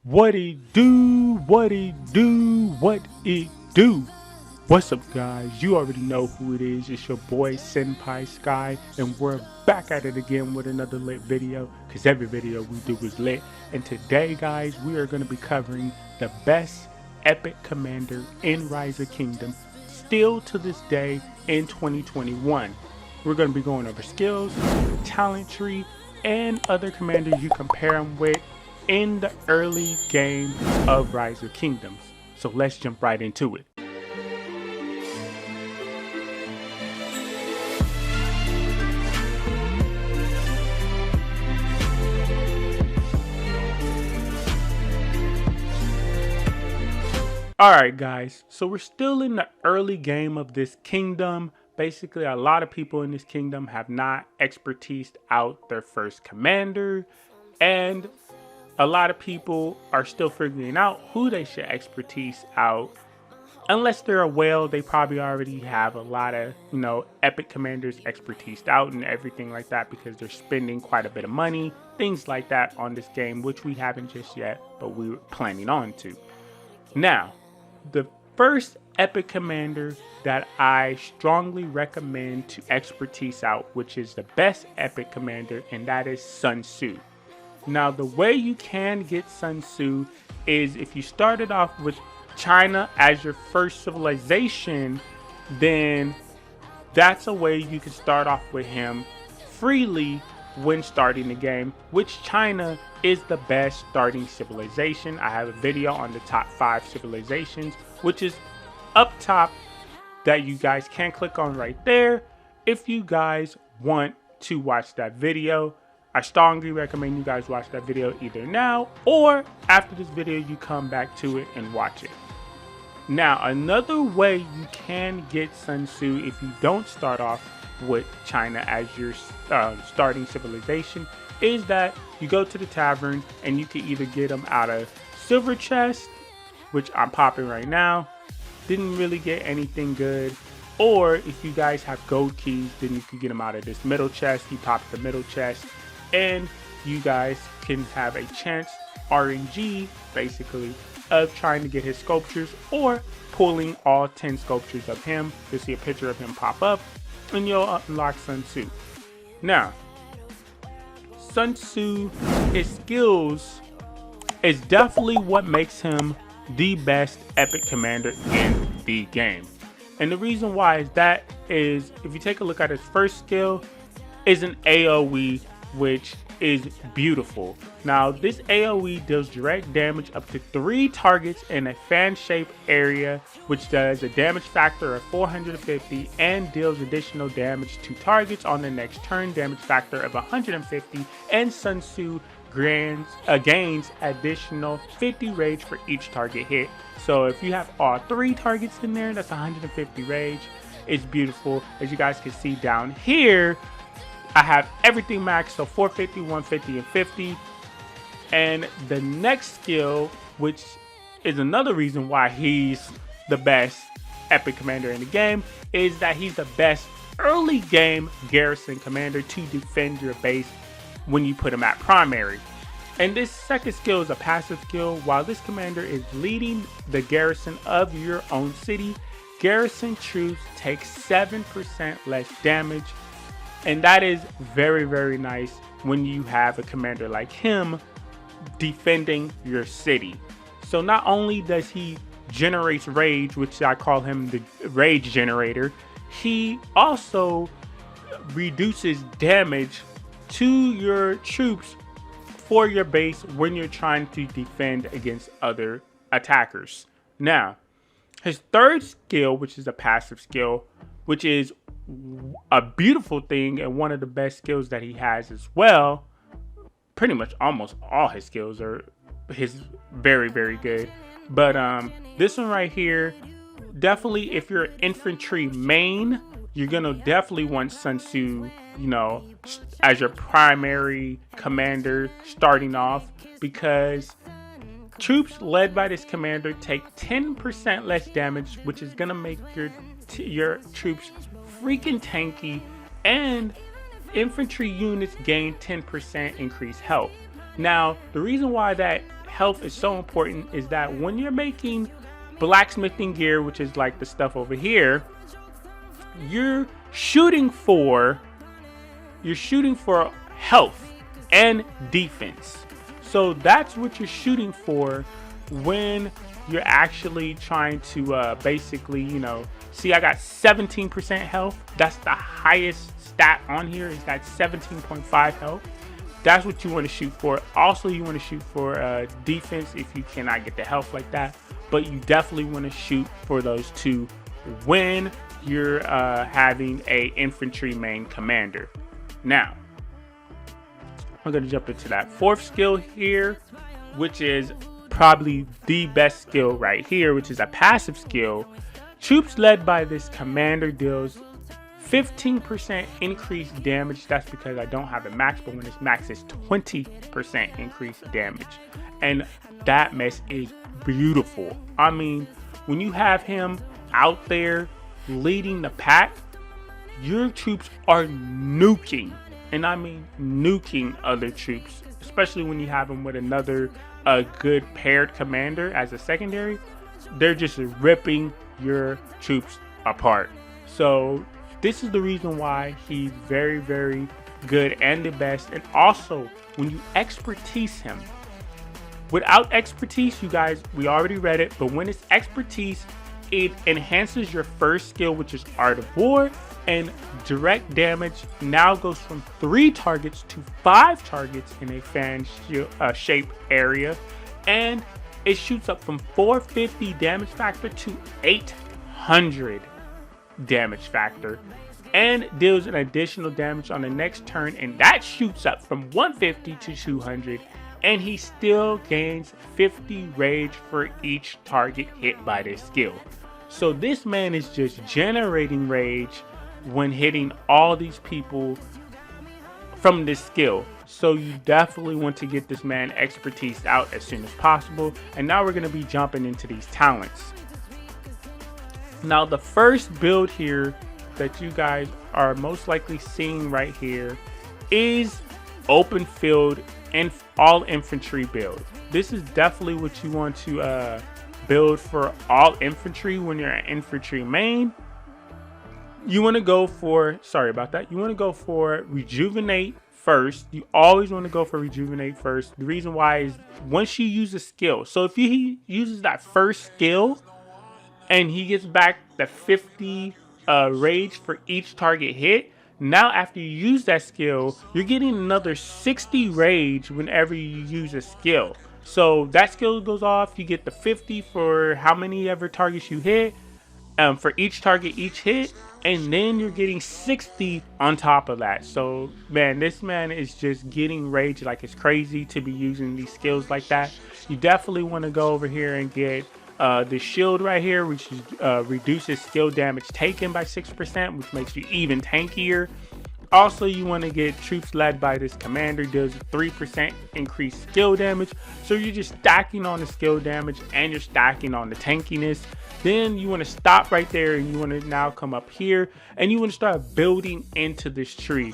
What it do, what it do, what it do. What's up, guys? You already know who it is. It's your boy Senpai Sky, and we're back at it again with another lit video, because every video we do is lit. And today, guys, we are going to be covering the best epic commander in Rise of Kingdom, still to this day in 2021. We're going to be going over skills, talent tree, and other commanders you compare them with in the early game of Rise of Kingdoms. So let's jump right into it. Alright guys, so we're still in the early game of this kingdom. Basically, a lot of people in this kingdom have not expertised out their first commander, and a lot of people are still figuring out who they should expertise out. Unless they're a whale, they probably already have a lot of, epic commanders expertised out and everything like that, because they're spending quite a bit of money, things like that on this game, which we haven't just yet, but we're planning on to. Now, the first epic commander that I strongly recommend to expertise out, which is the best epic commander, and that is Sun Tzu. Now, the way you can get Sun Tzu is if you started off with China as your first civilization, then that's a way you can start off with him freely when starting the game, which China is the best starting civilization. I have a video on the top 5 civilizations, which is up top, that you guys can click on right there if you guys want to watch that video. I strongly recommend you guys watch that video either now or after this video you come back to it and watch it. Now, another way you can get Sun Tzu if you don't start off with China as your starting civilization is that you go to the tavern and you can either get them out of silver chest, which I'm popping right now, didn't really get anything good, or if you guys have gold keys, then you can get them out of this middle chest. You pop the middle chest and you guys can have a chance RNG basically of trying to get his sculptures or pulling all 10 sculptures of him. You'll see a picture of him pop up and you'll unlock Sun Tzu. Now, Sun Tzu, his skills is definitely what makes him the best epic commander in the game. And the reason why is that is, if you take a look at his first skill, is an AoE, which is beautiful. Now, this AoE deals direct damage up to 3 targets in a fan-shaped area, which does a damage factor of 450 and deals additional damage to targets on the next turn, damage factor of 150, and Sun Tzu gains additional 50 rage for each target hit. So if you have all 3 targets in there, that's 150 rage. It's beautiful. As you guys can see down here, I have everything maxed, so 450, 150, and 50. And the next skill, which is another reason why he's the best epic commander in the game, is that he's the best early game garrison commander to defend your base when you put him at primary. And this second skill is a passive skill. While this commander is leading the garrison of your own city, garrison troops take 7% less damage. And that is very, very nice when you have a commander like him defending your city. So not only does he generate rage, which I call him the rage generator, he also reduces damage to your troops for your base when you're trying to defend against other attackers. Now, his third skill, which is a passive skill, which is a beautiful thing and one of the best skills that he has as well. Pretty much almost all his skills are very, very good. But this one right here, definitely if you're an infantry main, you're gonna definitely want Sun Tzu, as your primary commander starting off, because troops led by this commander take 10% less damage, which is gonna make your troops freaking tanky, and infantry units gain 10% increased health. Now, the reason why that health is so important is that when you're making blacksmithing gear, which is like the stuff over here, you're shooting for health and defense. So that's what you're shooting for when you're actually trying to basically, you know, see, I got 17% health. That's the highest stat on here, is that 17.5 health. That's what you want to shoot for. Also, you want to shoot for defense if you cannot get the health like that. But you definitely want to shoot for those two when you're having a infantry main commander. Now, I'm going to jump into that fourth skill here, which is probably the best skill right here, which is a passive skill. Troops led by this commander deals 15% increased damage. That's because I don't have it max, but when it's max, it's 20% increased damage. And that mess is beautiful. I mean, when you have him out there leading the pack, your troops are nuking. And I mean nuking other troops, especially when you have them with another good paired commander as a secondary. They're just ripping your troops apart. So this is the reason why he's very, very good and the best. And also, when you expertise him, without expertise, you guys, we already read it, but when it's expertise, it enhances your first skill, which is Art of War, and direct damage now goes from 3 targets to 5 targets in a fan shape area, and it shoots up from 450 damage factor to 800 damage factor, and deals an additional damage on the next turn, and that shoots up from 150 to 200, and he still gains 50 rage for each target hit by this skill. So this man is just generating rage when hitting all these people from this skill. So you definitely want to get this man expertise out as soon as possible. And now we're going to be jumping into these talents. Now the first build here that you guys are most likely seeing right here is open field and all infantry build. This is definitely what you want to build for all infantry when you're an infantry main. You want to go for, you want to go for rejuvenate first. You always want to go for rejuvenate first. The reason why is once you use a skill. So if he uses that first skill and he gets back the 50 rage for each target hit, now after you use that skill, you're getting another 60 rage whenever you use a skill. So that skill goes off, you get the 50 for how many ever targets you hit, for each target each hit, and then you're getting 60 on top of that. So man, this man is just getting rage like it's crazy to be using these skills like that. You definitely want to go over here and get the shield right here, which is, reduces skill damage taken by 6%, which makes you even tankier. Also, you want to get troops led by this commander, deals 3% increased skill damage. So you're just stacking on the skill damage and you're stacking on the tankiness. Then you want to stop right there and you want to now come up here and you want to start building into this tree,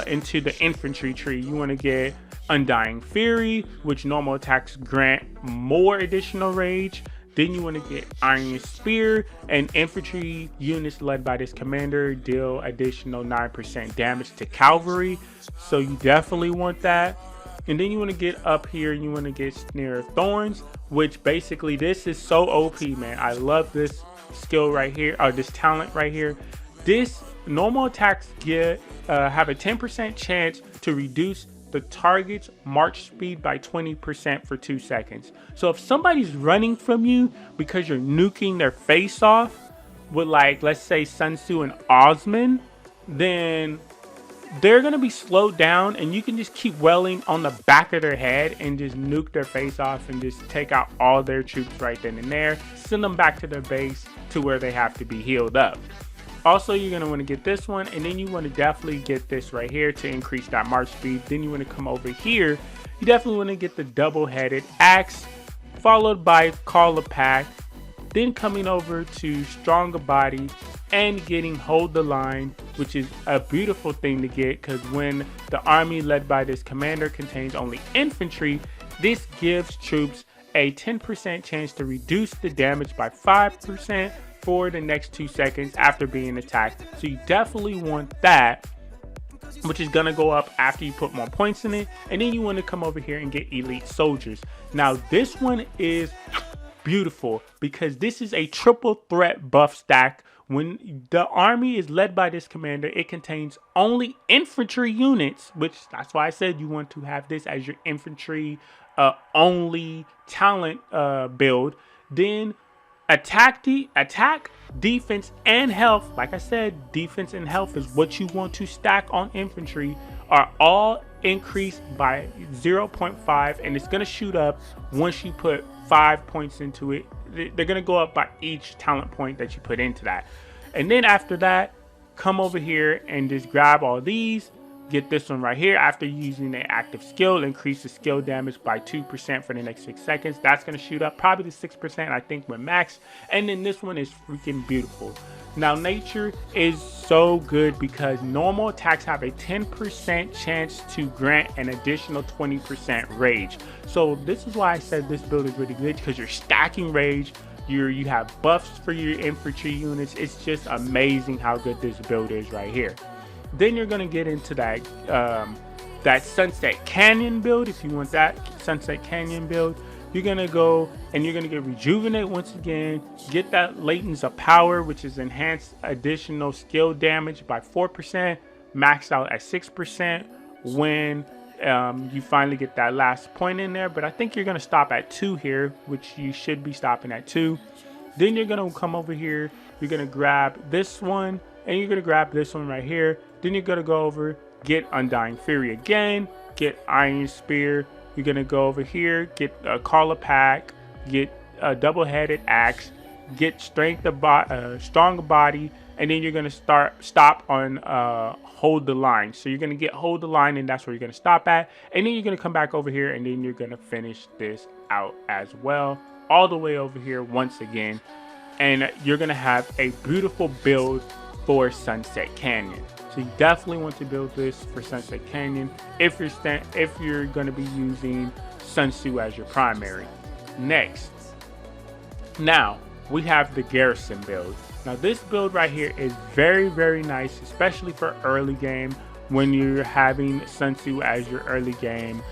into the infantry tree. You want to get Undying Fury, which normal attacks grant more additional rage. Then you want to get Iron Spear, and infantry units led by this commander deal additional 9% damage to cavalry. So you definitely want that. And then you want to get up here and you want to get Snare of Thorns, which basically this is so OP, man. I love this skill right here, or this talent right here. This normal attacks have a 10% chance to reduce the target's march speed by 20% for 2 seconds. So if somebody's running from you because you're nuking their face off with, like, let's say Sun Tzu and Osman, then they're going to be slowed down and you can just keep welling on the back of their head and just nuke their face off and just take out all their troops right then and there. Send them back to their base to where they have to be healed up. Also, you're going to want to get this one, and then you want to definitely get this right here to increase that march speed. Then you want to come over here. You definitely want to get the double-headed axe, followed by Call of Pack, then coming over to Stronger Body and getting Hold the Line, which is a beautiful thing to get because when the army led by this commander contains only infantry, This gives troops a 10% chance to reduce the damage by 5% for the next 2 seconds after being attacked. So you definitely want that, which is going to go up after you put more points in it. And then you want to come over here and get elite soldiers. Now this one is beautiful because this is a triple threat buff stack. When the army is led by this commander, it contains only infantry units, which that's why I said you want to have this as your infantry only talent build. Then attack, defense, and health. Like I said, defense and health is what you want to stack on infantry, are all increased by 0.5, and it's going to shoot up once you put 5 points into it. They're going to go up by each talent point that you put into that. And then after that, come over here and just grab all these. Get this one right here. After using the active skill, increase the skill damage by 2% for the next 6 seconds. That's going to shoot up probably to 6%, I think, with max. And then this one is freaking beautiful. Now, nature is so good because normal attacks have a 10% chance to grant an additional 20% rage. So this is why I said this build is really good, because you're stacking rage. You have buffs for your infantry units. It's just amazing how good this build is right here. Then you're going to get into that that Sunset Canyon build. If you want that Sunset Canyon build, you're going to go and you're going to get Rejuvenate once again. Get that Latents of Power, which is enhanced additional skill damage by 4%, maxed out at 6% when you finally get that last point in there. But I think you're going to stop at 2 here, which you should be stopping at 2. Then you're going to come over here. You're going to grab this one, and you're going to grab this one right here. Then you're going to go over, get Undying Fury again, get Iron Spear. You're going to go over here, get a Call of Pack, get a Double-Headed Axe, get Stronger Body, and then you're going to stop on Hold the Line. So you're going to get Hold the Line, and that's where you're going to stop at. And then you're going to come back over here, and then you're going to finish this out as well, all the way over here once again. And you're going to have a beautiful build for Sunset Canyon. So you definitely want to build this for Sunset Canyon if you're going to be using Sun Tzu as your primary. Next, now we have the Garrison build. Now this build right here is very, very nice, especially for early game when you're having Sun Tzu as your early game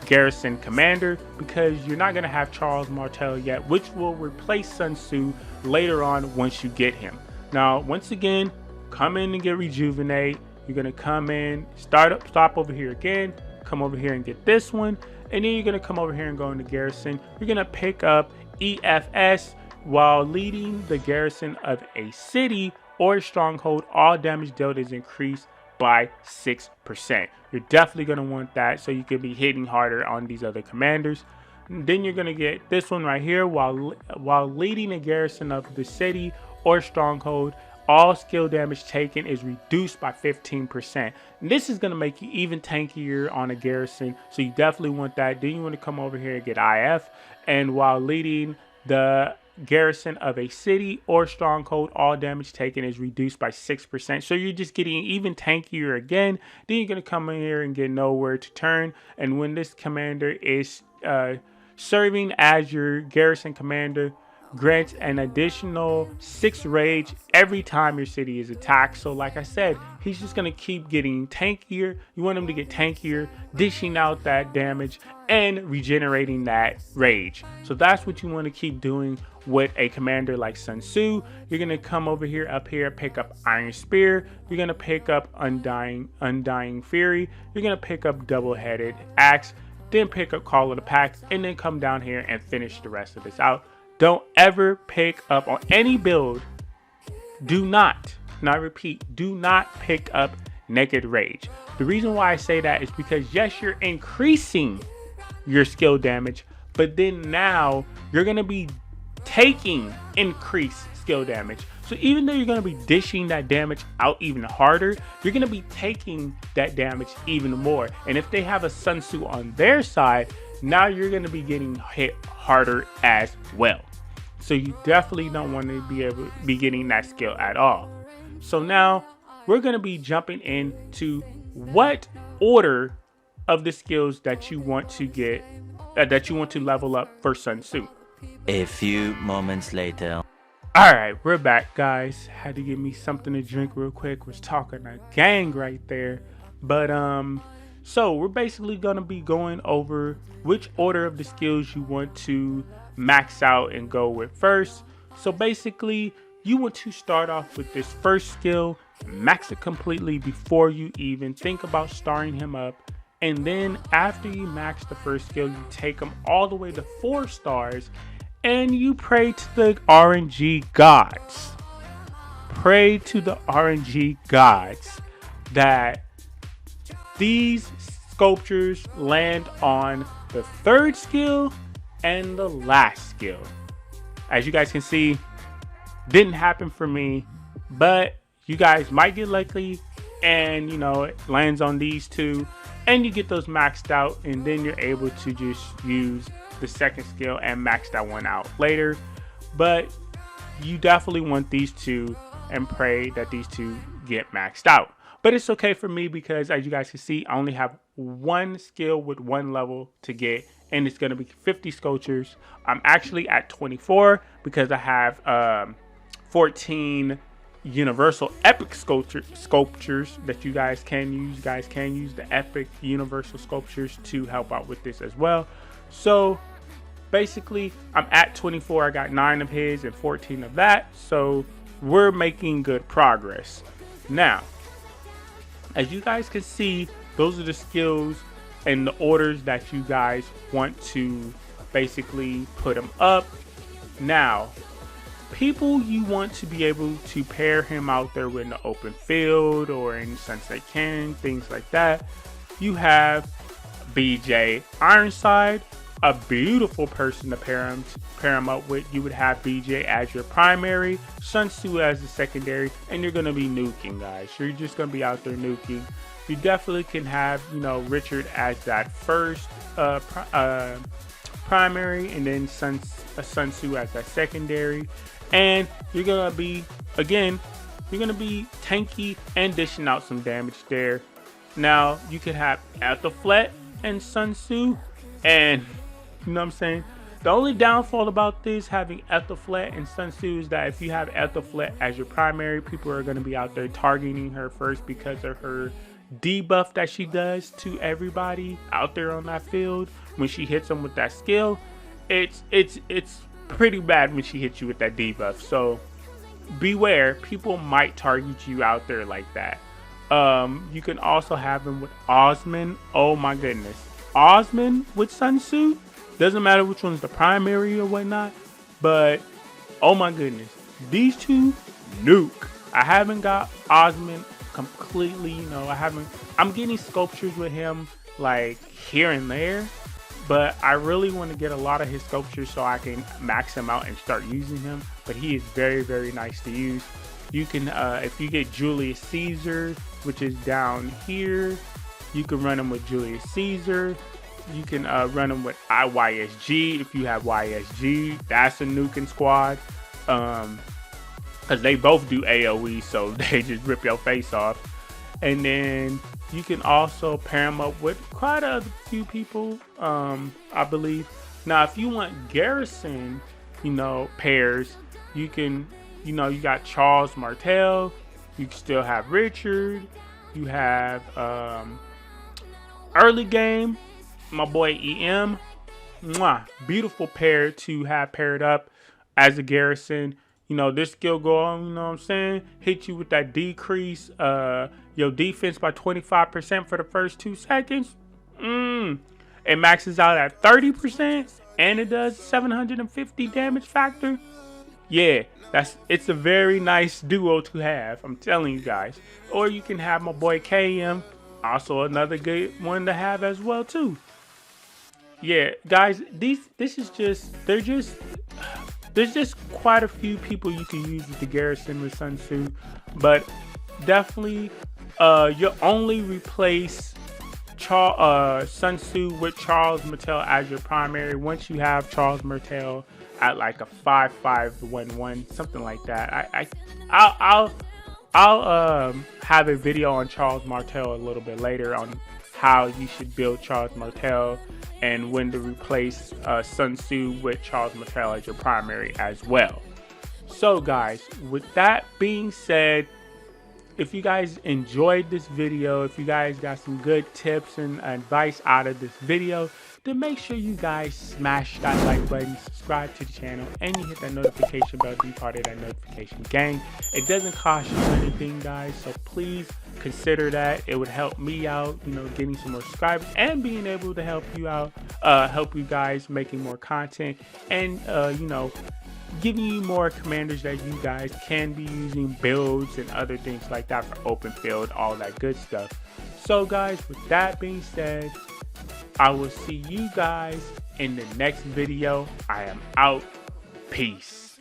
Garrison commander, because you're not going to have Charles Martel yet, which will replace Sun Tzu later on once you get him. Now, once again, come in and get Rejuvenate. You're going to come in, stop over here again, come over here and get this one. And then you're going to come over here and go into Garrison. You're going to pick up EFS while leading the garrison of a city or stronghold. All damage dealt is increased by 6%. You're definitely going to want that so you can be hitting harder on these other commanders. And then you're going to get this one right here while leading a garrison of the city or stronghold. All skill damage taken is reduced by 15%. And this is going to make you even tankier on a garrison, so you definitely want that. Then you want to come over here and get IF, and while leading the garrison of a city or stronghold, all damage taken is reduced by 6%. So you're just getting even tankier again. Then you're going to come in here and get Nowhere to Turn, and when this commander is serving as your garrison commander, grants an additional 6 rage every time your city is attacked. So like I said, he's just going to keep getting tankier. You want him to get tankier, dishing out that damage and regenerating that rage. So that's what you want to keep doing with a commander like Sun Tzu. You're going to come over here, up here, pick up Iron Spear. You're going to pick up Undying Fury. You're going to pick up Double-Headed Axe, then pick up Call of the Pack, and then come down here and finish the rest of this out. Don't ever pick up on any build. Do not, and I repeat, do not pick up Naked Rage. The reason why I say that is because yes, you're increasing your skill damage, but then now you're going to be taking increased skill damage. So even though you're going to be dishing that damage out even harder, you're going to be taking that damage even more. And if they have a Sun Tzu on their side, now you're going to be getting hit harder as well. So you definitely don't want to be getting that skill at all. So now we're going to be jumping into what order of the skills that you want to get, that you want to level up for Sun Tzu. A few moments later. Alright, we're back, guys. Had to get me something to drink real quick. Was talking a gang right there. But so we're basically gonna be going over which order of the skills you want to max out and go with first. So basically, you want to start off with this first skill, max it completely before you even think about starting him up. And then after you max the first skill, you take him all the way to 4 stars and you pray to the RNG gods. Pray to the RNG gods that these sculptures land on the 3rd skill and the last skill. As you guys can see, didn't happen for me, but you guys might get lucky and it lands on these 2 and you get those maxed out, and then you're able to just use the 2nd skill and max that one out later. But you definitely want these 2 and pray that these 2 get maxed out. But it's okay for me because, as you guys can see, I only have 1 skill with 1 level to get, and it's going to be 50 sculptures. I'm actually at 24 because I have 14 universal epic sculptures that you guys can use. You guys can use the epic universal sculptures to help out with this as well. So basically, I'm at 24. I got 9 of his and 14 of that. So we're making good progress. Now, as you guys can see, those are the skills and the orders that you guys want to basically put them up. Now, people you want to be able to pair him out there with in the open field or in Sunset Canyon, things like that. You have BJ Ironside, a beautiful person to pair him up with. You would have BJ as your primary, Sun Tzu as the secondary, and you're going to be nuking, guys. You're just going to be out there nuking. You definitely can have, Richard as that first primary, and then Sun Tzu as that secondary. And you're going to be, again, you're going to be tanky and dishing out some damage there. Now, you could have Ethelflet and Sun Tzu, and you know what I'm saying? The only downfall about this, having Ethelflet and Sun Tzu, is that if you have Ethelflet as your primary, people are going to be out there targeting her first because of her debuff that she does to everybody out there on that field. When she hits them with that skill, it's pretty bad when she hits you with that debuff. So beware, people might target you out there like that. You can also have him with Osman. Oh my goodness, Osman with Sun Tzu. Doesn't matter which one's the primary or whatnot, but oh my goodness, these 2 nuke. I haven't got Osman completely, I'm getting sculptures with him like here and there, but I really want to get a lot of his sculptures so I can max him out and start using him. But he is very, very nice to use. You can, if you get Julius Caesar, which is down here, you can run him with Julius Caesar. You can run him with YSG if you have YSG. That's a nuking squad. Because they both do AoE, so they just rip your face off. And then you can also pair them up with quite a few people, I believe. Now, if you want Garrison, pairs, you can, you got Charles Martel. You can still have Richard. You have early game, my boy EM. Mwah, beautiful pair to have paired up as a Garrison. This skill go on, hit you with that decrease your defense by 25% for the first 2 seconds. It maxes out at 30% and it does 750 damage factor. Yeah, it's a very nice duo to have, I'm telling you guys. Or you can have my boy KM, also another good one to have as well too. Yeah, guys, there's just quite a few people you can use with the Garrison with Sun Tzu, but definitely you'll only replace Sun Tzu with Charles Martel as your primary once you have Charles Martel at like a 5-5-1-1, something like that. I'll have a video on Charles Martel a little bit later on how you should build Charles Martel and when to replace Sun Tzu with Charles Martel as your primary as well. So guys, with that being said, if you guys enjoyed this video, if you guys got some good tips and advice out of this video, then make sure you guys smash that like button, subscribe to the channel, and you hit that notification bell to be part of that notification gang. It doesn't cost you anything, guys, so please consider that. It would help me out, you know, getting some more subscribers and being able to help you out, help you guys making more content, and you know, giving you more commanders that you guys can be using, builds and other things like that for open field, all that good stuff. So guys, with that being said, I will see you guys in the next video. I am out. Peace.